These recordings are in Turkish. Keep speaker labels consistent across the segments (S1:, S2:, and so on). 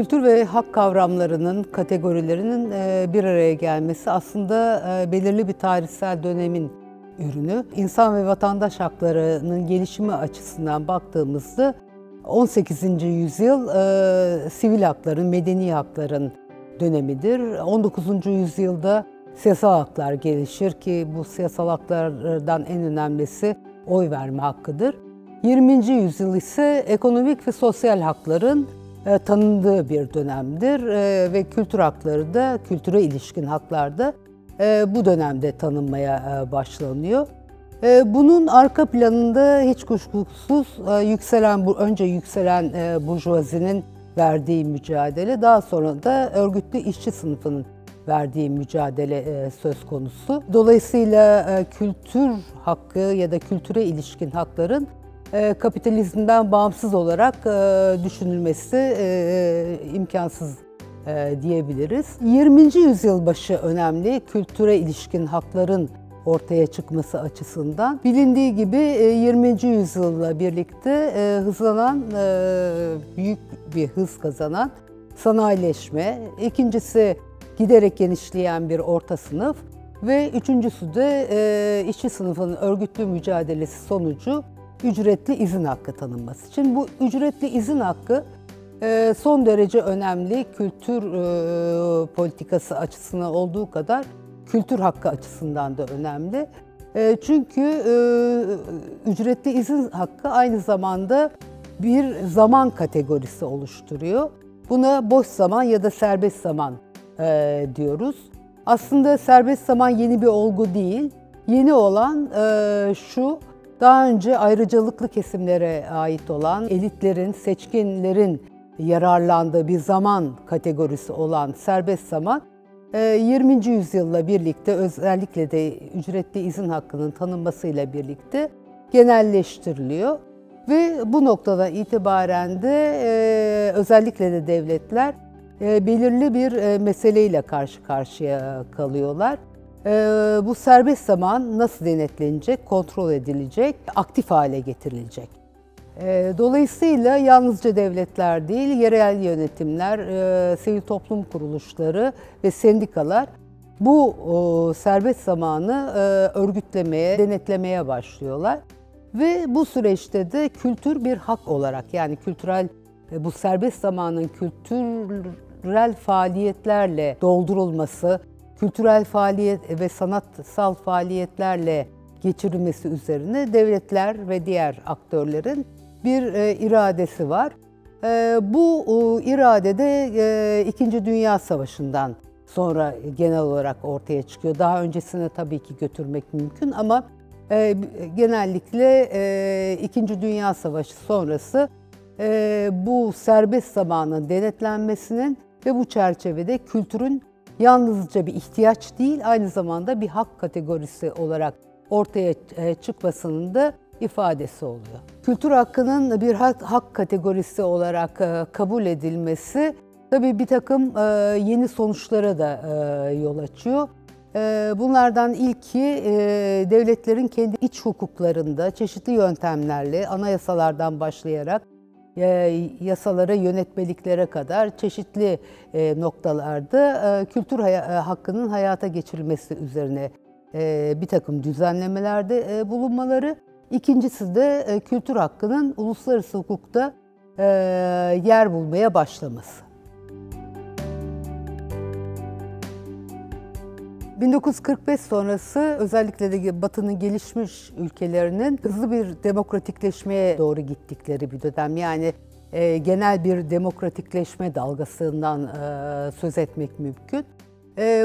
S1: Kültür ve hak kavramlarının, kategorilerinin bir araya gelmesi aslında belirli bir tarihsel dönemin ürünü. İnsan ve vatandaş haklarının gelişimi açısından baktığımızda 18. yüzyıl sivil hakların, medeni hakların dönemidir. 19. yüzyılda siyasal haklar gelişir ki bu siyasal haklardan en önemlisi oy verme hakkıdır. 20. yüzyıl ise ekonomik ve sosyal hakların tanındığı bir dönemdir ve kültür hakları da, kültüre ilişkin haklar da bu dönemde tanınmaya başlanıyor. Bunun arka planında hiç kuşkusuz önce yükselen burjuvazinin verdiği mücadele, daha sonra da örgütlü işçi sınıfının verdiği mücadele söz konusu. Dolayısıyla kültür hakkı ya da kültüre ilişkin hakların kapitalizmden bağımsız olarak düşünülmesi imkansız diyebiliriz. 20. yüzyıl başı önemli kültüre ilişkin hakların ortaya çıkması açısından. Bilindiği gibi 20. yüzyılla birlikte büyük bir hız kazanan sanayileşme, ikincisi giderek genişleyen bir orta sınıf ve üçüncüsü de işçi sınıfının örgütlü mücadelesi sonucu ücretli izin hakkı tanınması. Şimdi bu ücretli izin hakkı son derece önemli kültür politikası açısından olduğu kadar kültür hakkı açısından da önemli. Çünkü ücretli izin hakkı aynı zamanda bir zaman kategorisi oluşturuyor. Buna boş zaman ya da serbest zaman diyoruz. Aslında serbest zaman yeni bir olgu değil. Yeni olan şu, daha önce ayrıcalıklı kesimlere ait olan elitlerin, seçkinlerin yararlandığı bir zaman kategorisi olan serbest zaman 20. yüzyılla birlikte özellikle de ücretli izin hakkının tanınmasıyla birlikte genelleştiriliyor. Ve bu noktadan itibaren de özellikle de devletler belirli bir meseleyle karşı karşıya kalıyorlar. Bu serbest zaman nasıl denetlenecek, kontrol edilecek, aktif hale getirilecek? Dolayısıyla yalnızca devletler değil, yerel yönetimler, sivil toplum kuruluşları ve sendikalar bu serbest zamanı örgütlemeye, denetlemeye başlıyorlar. Ve bu süreçte de kültür bir hak olarak, yani bu serbest zamanın kültürel faaliyetlerle doldurulması, kültürel faaliyet ve sanatsal faaliyetlerle geçirilmesi üzerine devletler ve diğer aktörlerin bir iradesi var. Bu irade de İkinci Dünya Savaşı'ndan sonra genel olarak ortaya çıkıyor. Daha öncesine tabii ki götürmek mümkün ama genellikle İkinci Dünya Savaşı sonrası bu serbest zamanın denetlenmesinin ve bu çerçevede kültürün yalnızca bir ihtiyaç değil, aynı zamanda bir hak kategorisi olarak ortaya çıkmasının da ifadesi oluyor. Kültür hakkının bir hak kategorisi olarak kabul edilmesi tabii bir takım yeni sonuçlara da yol açıyor. Bunlardan ilki devletlerin kendi iç hukuklarında çeşitli yöntemlerle anayasalardan başlayarak yasalara, yönetmeliklere kadar çeşitli noktalarda kültür hakkının hayata geçirilmesi üzerine bir takım düzenlemelerde bulunmaları. İkincisi de kültür hakkının uluslararası hukukta yer bulmaya başlaması. 1945 sonrası özellikle de Batı'nın gelişmiş ülkelerinin hızlı bir demokratikleşmeye doğru gittikleri bir dönem. Yani genel bir demokratikleşme dalgasından söz etmek mümkün.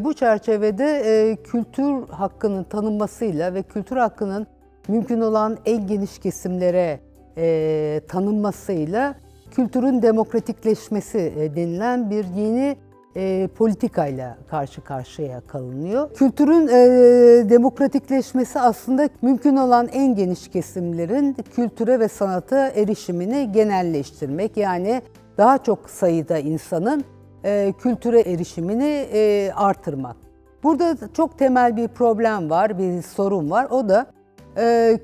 S1: Bu çerçevede kültür hakkının tanınmasıyla ve kültür hakkının mümkün olan en geniş kesimlere tanınmasıyla kültürün demokratikleşmesi denilen bir yeni politikayla karşı karşıya kalınıyor. Kültürün demokratikleşmesi aslında mümkün olan en geniş kesimlerin kültüre ve sanata erişimini genelleştirmek. Yani daha çok sayıda insanın kültüre erişimini artırmak. Burada çok temel bir problem var, bir sorun var. O da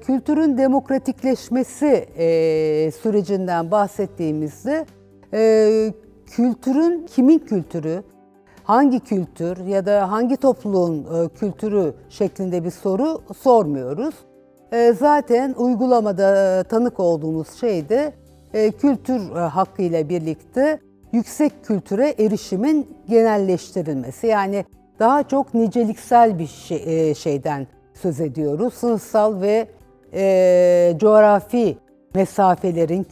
S1: kültürün demokratikleşmesi sürecinden bahsettiğimizde kültürün kimin kültürü, hangi kültür ya da hangi topluluğun kültürü şeklinde bir soru sormuyoruz. Zaten uygulamada tanık olduğumuz şey de kültür hakkı ile birlikte yüksek kültüre erişimin genelleştirilmesi. Yani daha çok niceliksel bir şeyden söz ediyoruz. Sınıfsal ve coğrafi mesafelerin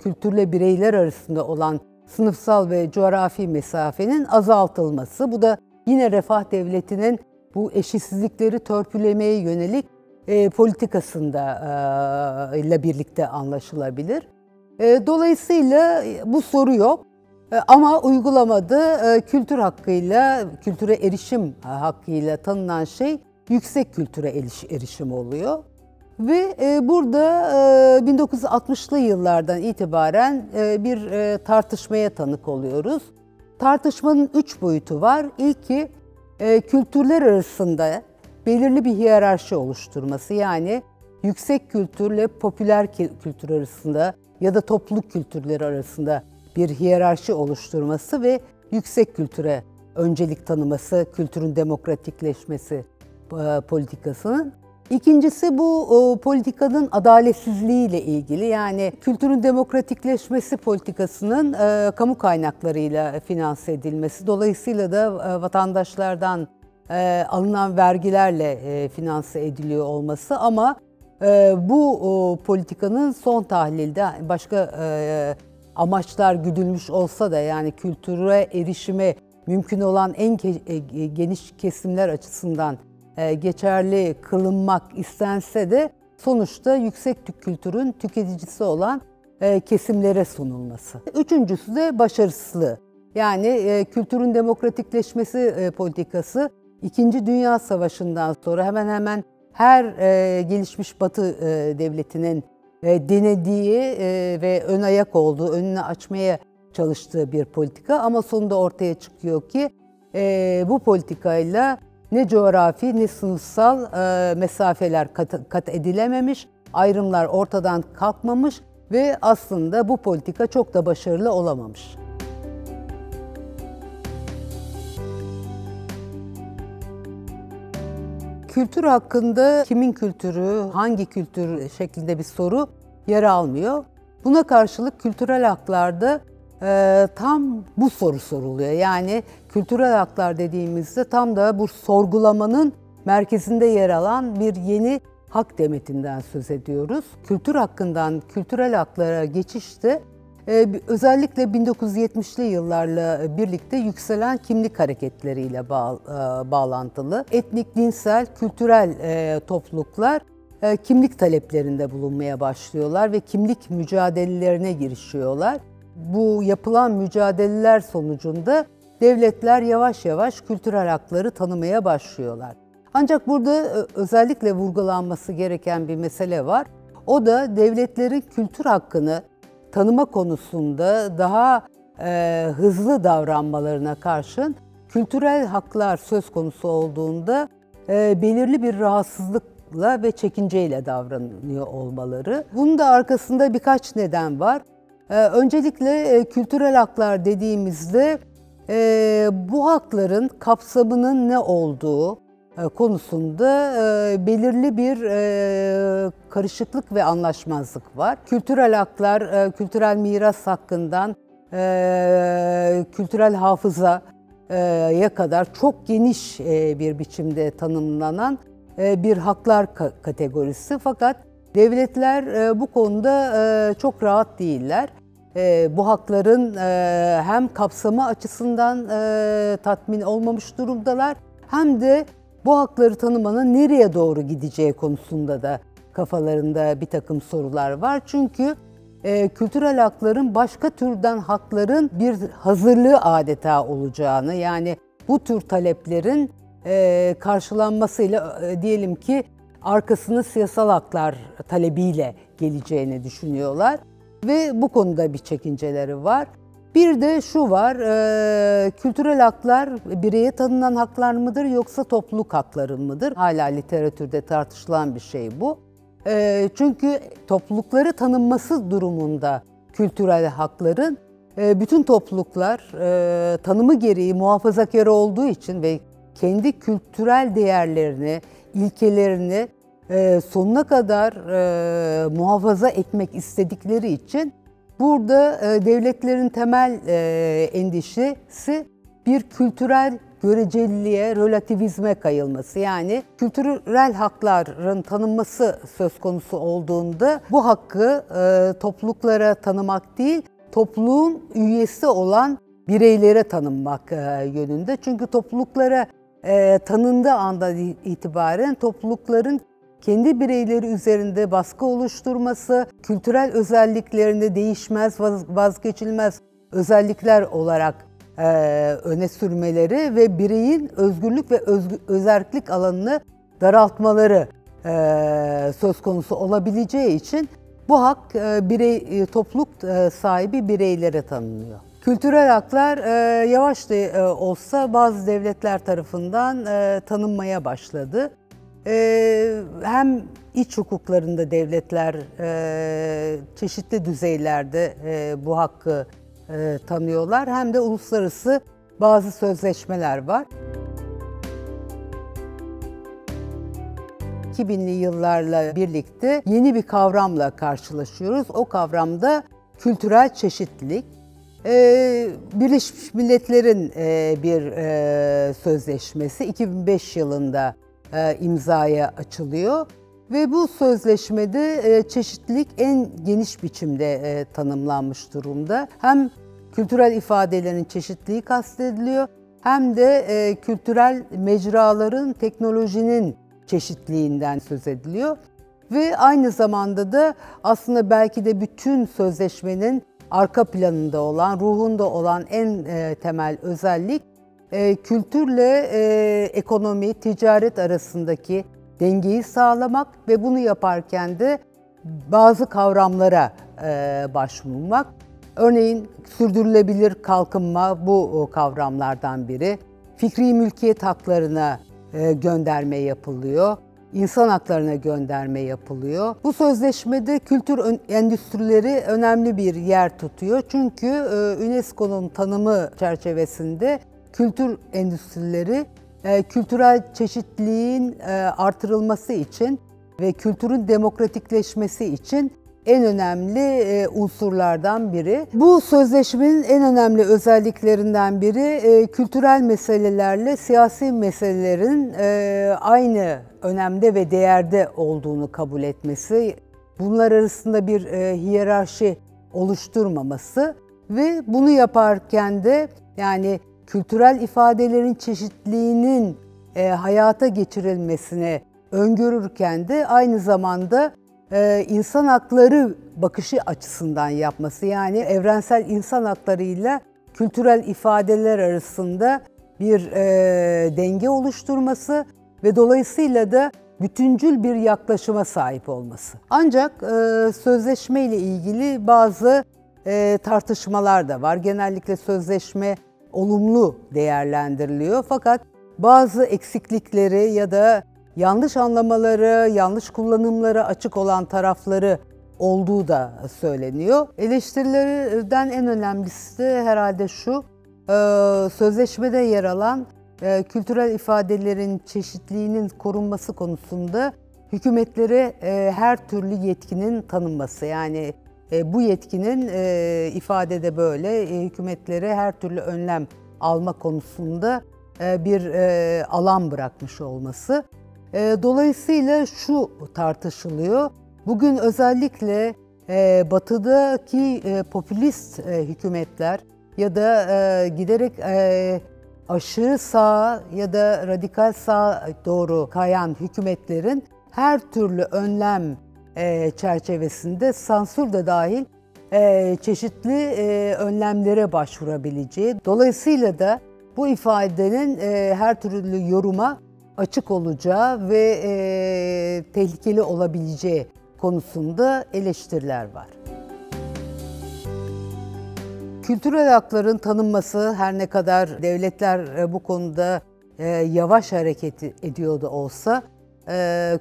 S1: kültürle bireyler arasında olan sınıfsal ve coğrafi mesafenin azaltılması. Bu da yine Refah Devleti'nin bu eşitsizlikleri törpülemeye yönelik politikasında ile birlikte anlaşılabilir. Dolayısıyla bu soru yok. Ama uygulamada kültür hakkıyla, kültüre erişim hakkıyla tanınan şey yüksek kültüre erişim oluyor. Ve burada 1960'lı yıllardan itibaren bir tartışmaya tanık oluyoruz. Tartışmanın 3 boyutu var. İlki kültürler arasında belirli bir hiyerarşi oluşturması. Yani yüksek kültürle popüler kültür arasında ya da topluluk kültürleri arasında bir hiyerarşi oluşturması ve yüksek kültüre öncelik tanıması, kültürün demokratikleşmesi politikasının. İkincisi bu politikanın adaletsizliğiyle ilgili, yani kültürün demokratikleşmesi politikasının kamu kaynaklarıyla finanse edilmesi, dolayısıyla da vatandaşlardan alınan vergilerle finanse ediliyor olması ama bu politikanın son tahlilde başka amaçlar güdülmüş olsa da, yani kültüre erişime mümkün olan en geniş kesimler açısından geçerli kılınmak istense de sonuçta yüksek kültürün tüketicisi olan kesimlere sunulması. Üçüncüsü de başarısızlığı. Yani kültürün demokratikleşmesi politikası İkinci Dünya Savaşı'ndan sonra hemen hemen her gelişmiş Batı devletinin denediği ve ön ayak olduğu, önünü açmaya çalıştığı bir politika. Ama sonunda ortaya çıkıyor ki bu politikayla ne coğrafi ne sınıfsal mesafeler kat edilememiş, ayrımlar ortadan kalkmamış ve aslında bu politika çok da başarılı olamamış. Kültür hakkında kimin kültürü, hangi kültür şeklinde bir soru yer almıyor. Buna karşılık kültürel haklarda tam bu soru soruluyor. Yani kültürel haklar dediğimizde tam da bu sorgulamanın merkezinde yer alan bir yeni hak demetinden söz ediyoruz. Kültür hakkından kültürel haklara geçişte özellikle 1970'li yıllarla birlikte yükselen kimlik hareketleriyle bağlantılı. Etnik, dinsel, kültürel topluluklar kimlik taleplerinde bulunmaya başlıyorlar ve kimlik mücadelelerine girişiyorlar. Bu yapılan mücadeleler sonucunda devletler yavaş yavaş kültürel hakları tanımaya başlıyorlar. Ancak burada özellikle vurgulanması gereken bir mesele var. O da devletlerin kültür hakkını tanıma konusunda daha hızlı davranmalarına karşın kültürel haklar söz konusu olduğunda belirli bir rahatsızlıkla ve çekinceyle davranıyor olmaları. Bunun da arkasında birkaç neden var. Öncelikle kültürel haklar dediğimizde bu hakların kapsamının ne olduğu konusunda belirli bir karışıklık ve anlaşmazlık var. Kültürel haklar, kültürel miras hakkından kültürel hafızaya kadar çok geniş bir biçimde tanımlanan bir haklar kategorisi. Fakat devletler bu konuda çok rahat değiller. Bu hakların hem kapsamı açısından tatmin olmamış durumdalar, hem de bu hakları tanımanın nereye doğru gideceği konusunda da kafalarında bir takım sorular var. Çünkü kültürel hakların başka türden hakların bir hazırlığı adeta olacağını, yani bu tür taleplerin karşılanmasıyla diyelim ki arkasını siyasal haklar talebiyle geleceğini düşünüyorlar ve bu konuda bir çekinceleri var. Bir de şu var, kültürel haklar bireye tanınan haklar mıdır yoksa topluluk hakları mıdır? Hala literatürde tartışılan bir şey bu. Çünkü toplulukları tanınması durumunda kültürel hakların bütün topluluklar tanımı gereği muhafazakar olduğu için ve kendi kültürel değerlerini, ilkelerini sonuna kadar muhafaza etmek istedikleri için burada devletlerin temel endişesi bir kültürel göreceliliğe, relativizme kayılması. Yani kültürel hakların tanınması söz konusu olduğunda bu hakkı topluluklara tanımak değil, topluluğun üyesi olan bireylere tanınmak yönünde. Çünkü topluluklara tanındığı andan itibaren toplulukların kendi bireyleri üzerinde baskı oluşturması, kültürel özelliklerini değişmez, vazgeçilmez özellikler olarak öne sürmeleri ve bireyin özgürlük ve özerklik alanını daraltmaları söz konusu olabileceği için bu hak topluluk sahibi bireylere tanınıyor. Kültürel haklar yavaş da olsa bazı devletler tarafından tanınmaya başladı. Hem iç hukuklarında devletler çeşitli düzeylerde bu hakkı tanıyorlar, hem de uluslararası bazı sözleşmeler var. 2000'li yıllarla birlikte yeni bir kavramla karşılaşıyoruz. O kavramda kültürel çeşitlilik. Birleşmiş Milletler'in bir sözleşmesi 2005 yılında imzaya açılıyor ve bu sözleşmede çeşitlilik en geniş biçimde tanımlanmış durumda. Hem kültürel ifadelerin çeşitliliği kastediliyor, hem de kültürel mecraların, teknolojinin çeşitliliğinden söz ediliyor. Ve aynı zamanda da aslında belki de bütün sözleşmenin arka planında olan, ruhunda olan en temel özellik kültürle ekonomi, ticaret arasındaki dengeyi sağlamak ve bunu yaparken de bazı kavramlara başvurmak. Örneğin sürdürülebilir kalkınma bu kavramlardan biri. Fikri mülkiyet haklarına gönderme yapılıyor. İnsan haklarına gönderme yapılıyor. Bu sözleşmede kültür endüstrileri önemli bir yer tutuyor. Çünkü UNESCO'nun tanımı çerçevesinde kültür endüstrileri kültürel çeşitliliğin artırılması için ve kültürün demokratikleşmesi için en önemli unsurlardan biri. Bu sözleşmenin en önemli özelliklerinden biri kültürel meselelerle siyasi meselelerin aynı önemde ve değerde olduğunu kabul etmesi, bunlar arasında bir hiyerarşi oluşturmaması ve bunu yaparken de yani kültürel ifadelerin çeşitliliğinin hayata geçirilmesini öngörürken de aynı zamanda insan hakları bakışı açısından yapması, yani evrensel insan haklarıyla kültürel ifadeler arasında bir denge oluşturması ve dolayısıyla da bütüncül bir yaklaşıma sahip olması. Ancak sözleşme ile ilgili bazı tartışmalar da var. Genellikle sözleşme olumlu değerlendiriliyor, fakat bazı eksiklikleri ya da yanlış anlamaları, yanlış kullanımları açık olan tarafları olduğu da söyleniyor. Eleştirilerden en önemlisi de herhalde şu, sözleşmede yer alan kültürel ifadelerin çeşitliliğinin korunması konusunda hükümetlere her türlü yetkinin tanınması. Yani bu yetkinin ifadede böyle hükümetlere her türlü önlem alma konusunda bir alan bırakmış olması. Dolayısıyla şu tartışılıyor. Bugün özellikle batıdaki popülist hükümetler ya da giderek aşırı sağa ya da radikal sağa doğru kayan hükümetlerin her türlü önlem çerçevesinde sansür de dahil çeşitli önlemlere başvurabileceği, dolayısıyla da bu ifadenin her türlü yoruma açık olacağı ve tehlikeli olabileceği konusunda eleştiriler var. Kültürel hakların tanınması, her ne kadar devletler bu konuda yavaş hareket ediyor da olsa,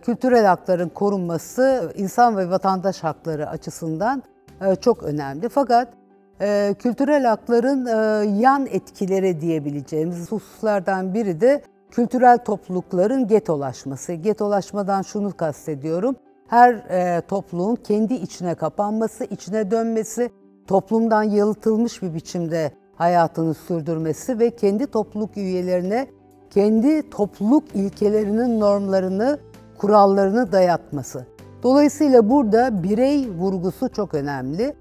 S1: kültürel hakların korunması insan ve vatandaş hakları açısından çok önemli. Fakat kültürel hakların yan etkileri diyebileceğimiz hususlardan biri de kültürel toplulukların getolaşması. Getolaşmadan şunu kastediyorum. Her topluluğun kendi içine kapanması, içine dönmesi, toplumdan yalıtılmış bir biçimde hayatını sürdürmesi ve kendi topluluk üyelerine kendi topluluk ilkelerinin normlarını, kurallarını dayatması. Dolayısıyla burada birey vurgusu çok önemli.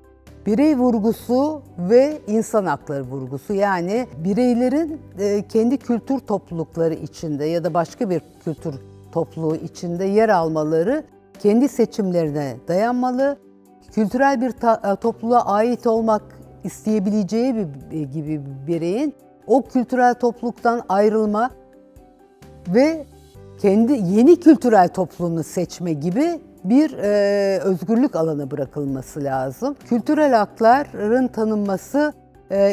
S1: Birey vurgusu ve insan hakları vurgusu, yani bireylerin kendi kültür toplulukları içinde ya da başka bir kültür topluluğu içinde yer almaları kendi seçimlerine dayanmalı. Kültürel bir topluluğa ait olmak isteyebileceği gibi bir bireyin o kültürel topluluktan ayrılma ve kendi yeni kültürel topluluğunu seçme gibi bir özgürlük alanı bırakılması lazım. Kültürel hakların tanınması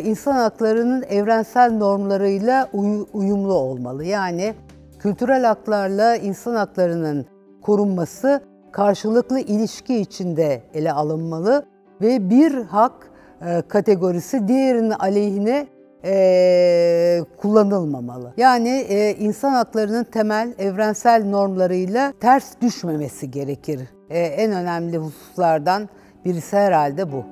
S1: insan haklarının evrensel normlarıyla uyumlu olmalı. Yani kültürel haklarla insan haklarının korunması karşılıklı ilişki içinde ele alınmalı ve bir hak kategorisi diğerinin aleyhine kullanılmamalı. Yani insan haklarının temel evrensel normlarıyla ters düşmemesi gerekir. En önemli hususlardan birisi herhalde bu.